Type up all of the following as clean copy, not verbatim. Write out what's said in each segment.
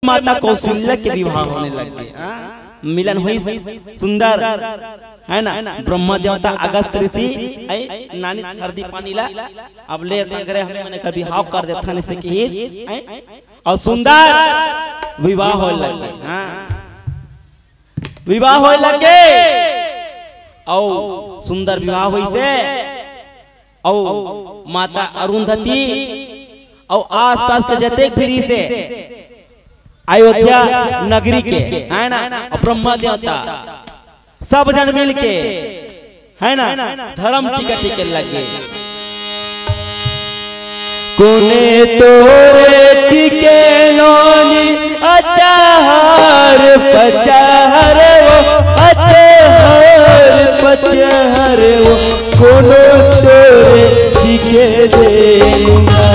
माता कौशल्या के विवाह होने लगे। मिलन हुई सुंदर है ना। ब्रह्मा देवता अगस्त ऋषि नानी हरदी पानी ला अब ले संग्रह हमने कभी हाव कर देता ने से कि और सुंदर विवाह हो लगे। विवाह हो लगे और सुंदर विवाह हुई से और माता अरुंधति और आसपास के जते फिरी से अयोध्या नगरी के है ना ब्रह्मा देवता सब जन मिल के है ना धर्म टिके लगे। कोने तोरे टिके लोनी अचार पचार वो अचार पचार वो कोने तोरे टिके देना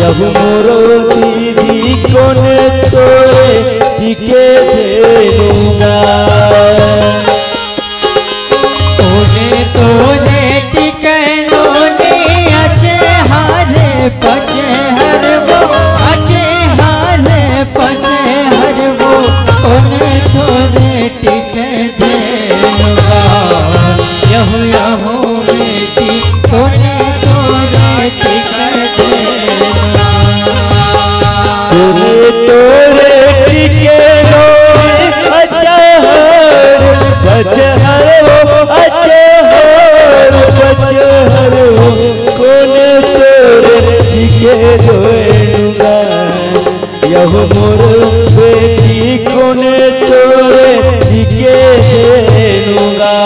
यह मोरो दीदी कोने तोरे टिके देना कोने तोरे टिके लोने अच्छे हारे पचे हर वो अच्छे हारे पचे हर वो कोने तोरे टिके देगा यहू यहू बेटी कोने तोरे टिके देगा कोने तोरे टिके लोने अचहर पचहर वो अचहर पचहर वो कोने तोरे टिके दोएगा यह मोर बेटी कोने तोरे टिके देगा।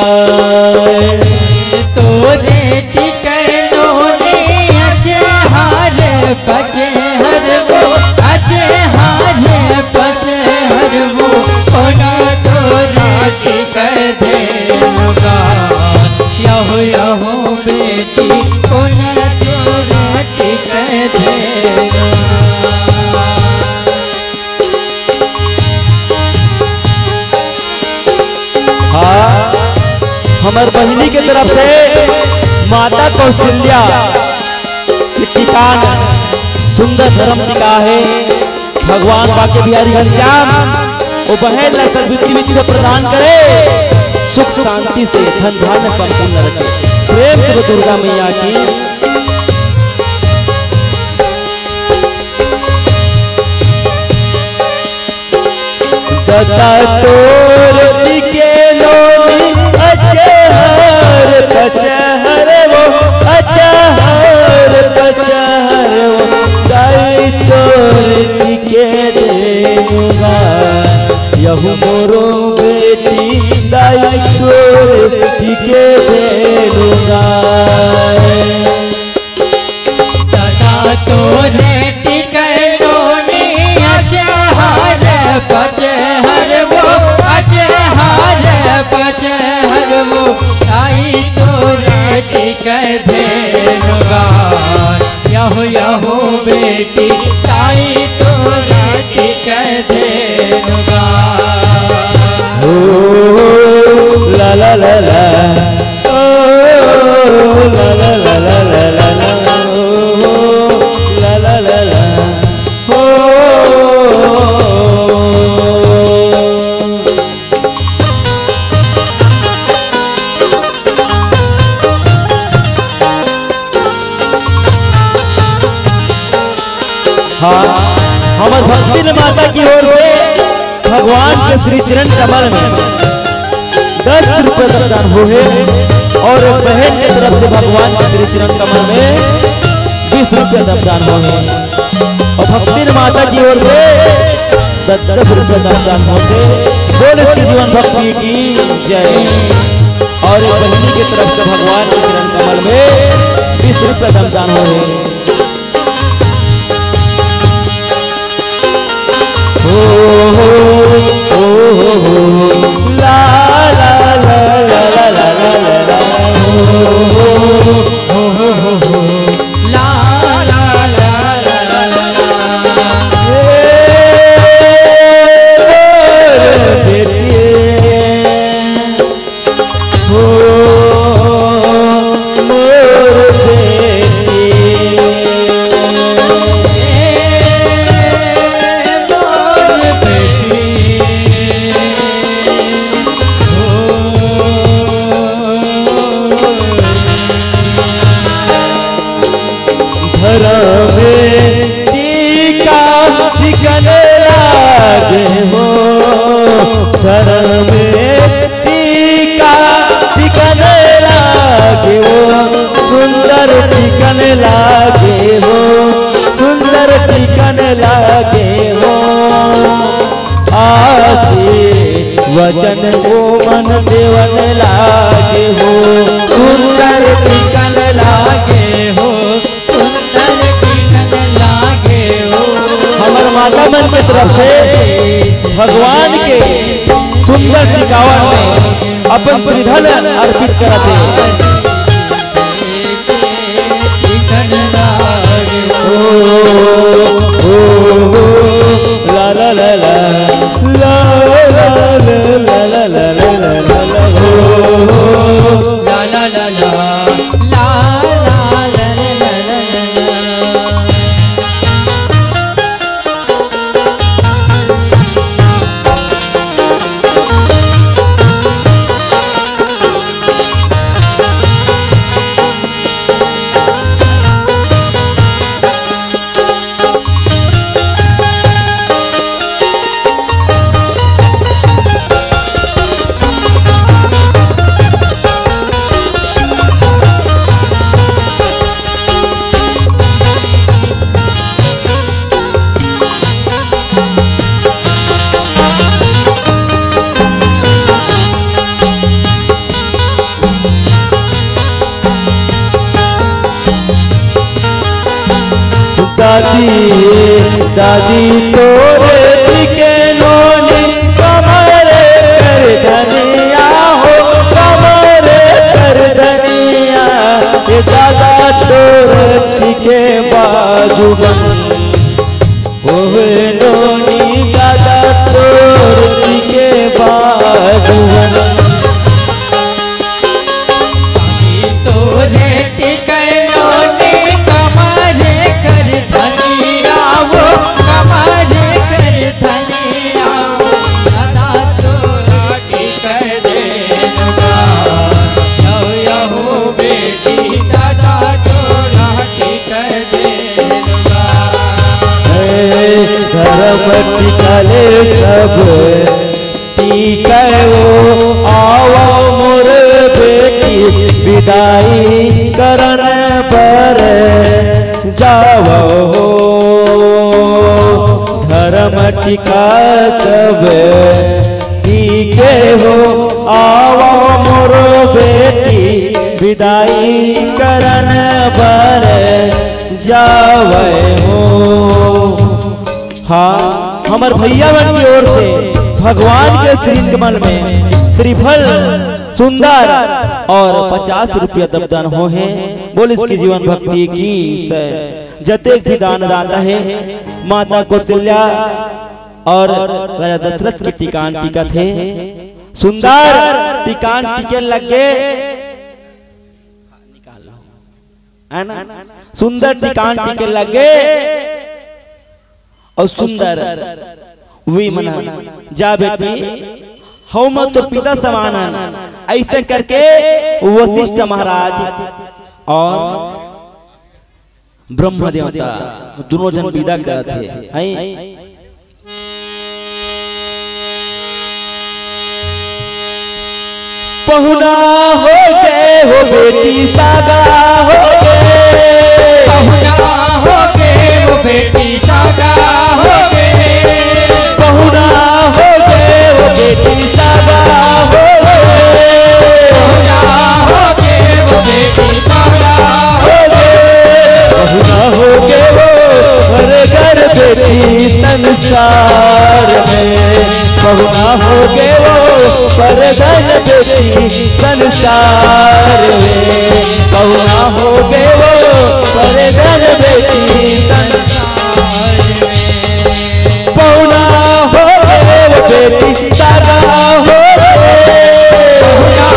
तोरे टिके लोने अच्छे हारे पचे हर वो अच्छे हारे पचे हर वो कोना तोरे टिके देगा यहू यहू बेटी कोना तोरे टिके देगा। हाँ हमार बहिनी के तरफ से माता कौशल्या के टिकान सुंदर धर्म टिका है। भगवान बाके बिहारी घनश्याम वो बहन लड़कर विधि से प्रदान करे सुख शांति से धन धान्य संपन्न रखे। प्रेम से दुर्गा मैया की दत्ता तोर टिके लोनी अचहर पचहर वो अचहर पचहर वो दाई तोर टिके देगा यहू मोरो बेटी दाई तोर टिके देगा। दादा तोरे टिके लोने अच्छे हारे पचे हर वो अच्छे हारे पचे हर वो आई तोरे टिके देगा यहू यहू बेटी आई तोरे टिके देगा। ला ला ला ला ओ ला ला ला ला ला ला ला ला ला ला हो। हाँ हमारे भक्ति माता की ओर से भगवान के श्री चरण कमल में 10 रुपए दान हुए और बहन के तरफ से भगवान के श्री चरण कमल में 20 रुपए दान हुए और भक्ति माता की ओर से 10 रुपए दान होते। बोले श्री जीवन भक्ति की जय। और बहनी की तरफ से भगवान के चरण कमल में 20 रुपए दान हुए। ओ हो ला ला ला ला ला ला ला ला ला ला ला ला ला वचन को मन देवन लागे हो, सुंदर टिकन लागे हो, सुंदर टिकन लागे हो। हमार माता मन की तरफ से भगवान के सुंदर टिकावन में अपन श्रीधन अर्पित करते ला ला ला ला ला ला ला ला ला ला ला दादी तोरे टिके नोनी कमरे कर धनिया हो, कमरे कर धनिया। ये दादा तोरे टिके बाजुबन होवे नोनी, दादा तोरे टिके बाजुबन। तोरे टिके नोनी कमरे कर धनिया हो, कमरे कर धनिया। दादा तोरा टिके देनुगा, यहो बेटी दादा तोरा टिके देनुगा। धर्म टिकले सब टिके वो, आओ मोर बेटी विदाई करन पर जाओ हो। धर्म टिका सब टिके हो, आओ मोर बेटी विदाई करन पर जावे हो। हाँ, हमार भैया बन की ओर से भगवान के श्री कमल में श्रीफल सुंदर और 50 रुपया दबदान हो है। बोल इसकी जीवन भक्ति की जते भी दान दाता है। माता कौशल्या और राजा दशरथ के टिकान टिका थे, सुंदर टिकान टिके लगे है ना, सुंदर टिकान टिके लगे और सुंदर वी मना जा बेटी हौ मत तो पिता समान। ऐसे करके वशिष्ठ महाराज और ब्रह्म देवता दोनों जन विदा करते हैं। पहुना हो गए हो बेटी सागा हो गए, पहुना हो गए वो बेटी सागा हो गए, पहुना हो गए वो बेटी सागा हो गए, पहुना हो गए वो बेटी सागा हो गए, पहुना हो गए वो घर घर बेटी संसार में, पहुना हो गए वो परधन बेटी संसार में, पहुना हो गए वो परधन बेटी संसार में, पहुना हो गए वो बेटी सागा हो गए, पहुना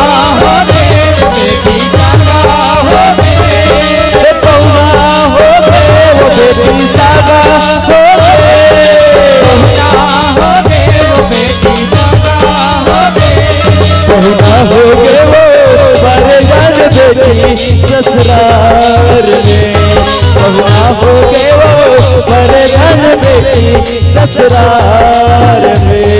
हो गए वो बेटी सागा हो गए, पहुना हो गए वो बेटी सागा हो गए, पहुना हो गए वो बेटी सागा हो गए, पहुना हो गए वो परधन बेटी ससुराल में, पहुना हो गए वो परधन बेटी ससुराल में।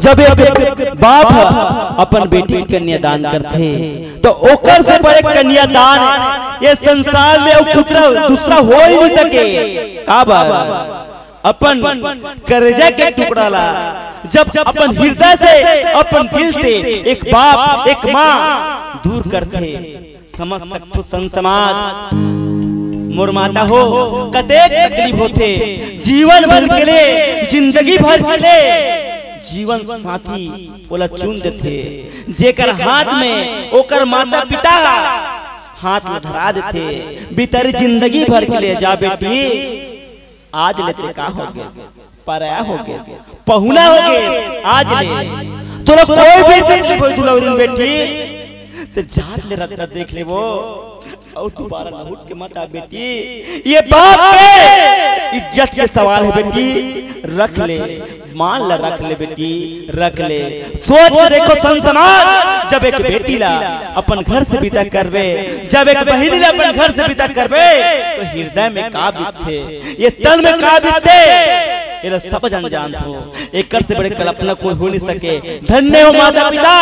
जब एक बाप अपन बेटी की कन्यादान करते तो ओकर से बड़े कन्यादान ये संसार में दूसरा हो ही नहीं सके। का बात अपन कर्जा के टुकड़ा ला जब अपन हृदय से अपन दिल से एक बाप एक माँ दूर करते समझ सकते संसमाज मोर माता हो कते तकलीफ होते जीवन भर के लिए जिंदगी भर के लिए जीवन साथी बोला चुन देते जेकर हाथ में ओकर माता पिता हाथ में धरा देते भीतर जिंदगी भर के लिए जा बेटी आज लेते का हो गए पराया हो गए पहुना हो गए आज ले तोरा कोई भी तकलीफ हो दुलौरी बेटी तो जात ले रत्ना देख ले वो और दोबारा न उठ के मत आ बेटी। ये बाप के इज्जत के सवाल है बेटी रख ले मान ला रख ले बेटी रख ले सोच के देखो संसमाज जब एक बेटी ला अपन घर से विदा करबे जब एक बहनी ला अपन घर से विदा करबे तो हृदय में का बीते ये तन में का बीते ये सब जन जानते हो एक से बड़े कल्पना कोई हो नहीं सके। धन्य हो माता पिता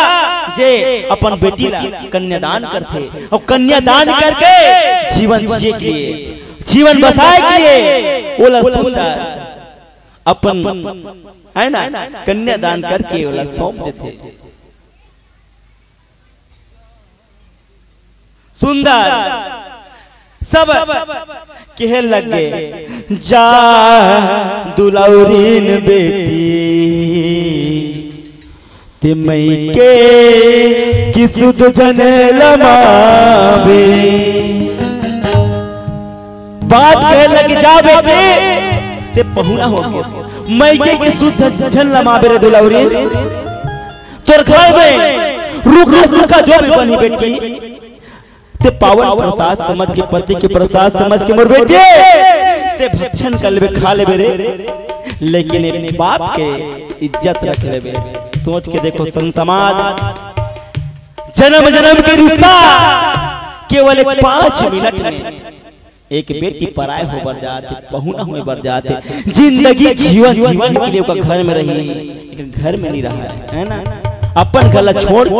जे अपन बेटी ला कन्यादान करते और कन्यादान करके जीवन जिए के लिए जीवन बसाए के लिए ओला सुंदर अपन है ना कन्यादान करके ओला सौंप देते सुंदर सब कहे लगे जा दुलौरीन बेटी तिमई के कि सुध जन लमावे बात कहे लगे जा बेटे ते पहुना हो गया मई के सुध जन लमावे रे दुलौरी तोर घर में रूखा सूखा जो भी बनी बेटी ते पावन प्रसाद समझ के पति के प्रसाद समझ के मोर बेटे ते भक्षण कर लेबे खा लेबे रे लेकिन अपने बाप के इज्जत रख लेबे। सोच के देखो संसमाज जन्म जन्म के रिश्ता केवल 5 मिनट में एक बेटी पराए हो बर जाते पहुना हुए बर जाते जिंदगी जीवन के लिए घर में रही लेकिन घर में नहीं रहा है ना अपन घर छोड़ के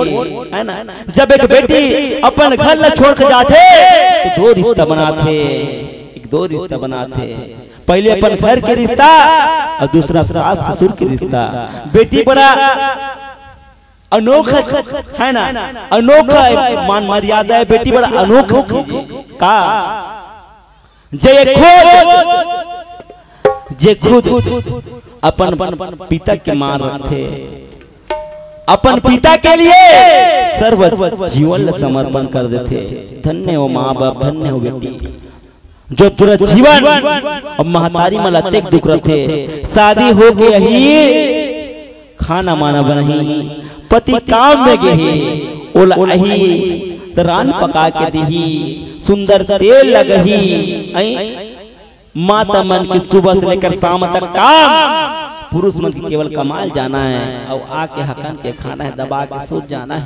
है ना जब एक बेटी अपन घर छोड़ के जाते तो दो रिश्ता बनाते पहले अपन घर के रिश्ता और दूसरा सास ससुर के रिश्ता। बेटी बड़ा अनोखा है ना अनोखा मान मर्यादा है बेटी बड़ा अनोखा का जे खुद अपन पिता के मान रखे अपन पिता के लिए सर्व जीवन समर्पण कर देते। धन्य हो माँ बाप धन्य हो बेटी जो पूरा जीवन और महतारी में लतेक दुख रहे शादी हो गई यही खाना माना बनही पति काम में गए ओला अही रान पका के दही सुंदर तेल लगही माता मन की सुबह से लेकर शाम तक काम पुरुष मन की केवल कमाल जाना है और आके हकन के खाना है दबा के सो जाना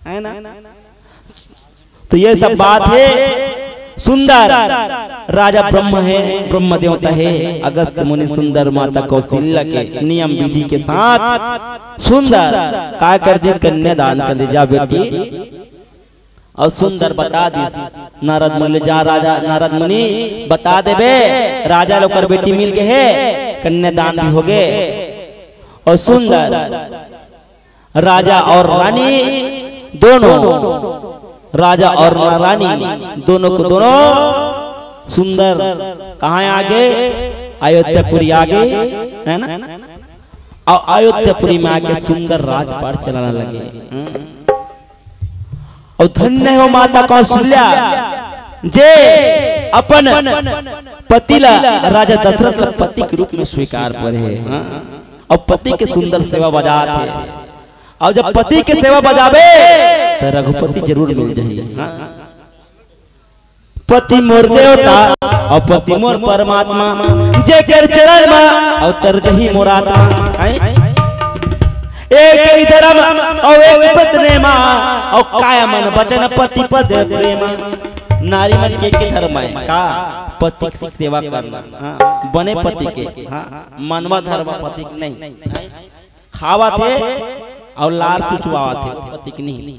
है ना। तो ये सब बात है सुंदर राजा ब्रह्म है ब्रह्म देवता है अगस्त मुनि सुंदर माता कौशल्या के नियम विधि के साथ सुंदर का कर दे कन्यादान कर दे जा बेटी और सुंदर बता दी नारद मुनि जा राजा नारद मुनि बता देबे राजा लोग कर बेटी मिल गए है कन्यादान भी हो गए और सुंदर राजा और रानी दोनों राजा और रानी दोनों को दोनों सुंदर कहाँ आगे अयोध्यापुरी आगे है ना और अयोध्यापुरी में आके सुंदर राजपाट चलाने लगे। और धन्य हो माता कौशल्या जे अपन पतिला राजा दशरथ का पति के रूप में स्वीकार करे और पति के सुंदर सेवा बजाते और जब पति के सेवा बजावे तो रघुपति जरूर मिल जाए। पति मोर देवता और पति मोर परमात्मा जे कर चरण में अवतर जही मोराता एक धर्म और एक पत्नी मां और काया मन वचन पति पद प्रेम नारी मन के धर्म है का पति की सेवा करना, हाँ बने पति के, हाँ मनवा धर्म पति नहीं खावा थे और लार चुचवावा थे पति की नहीं।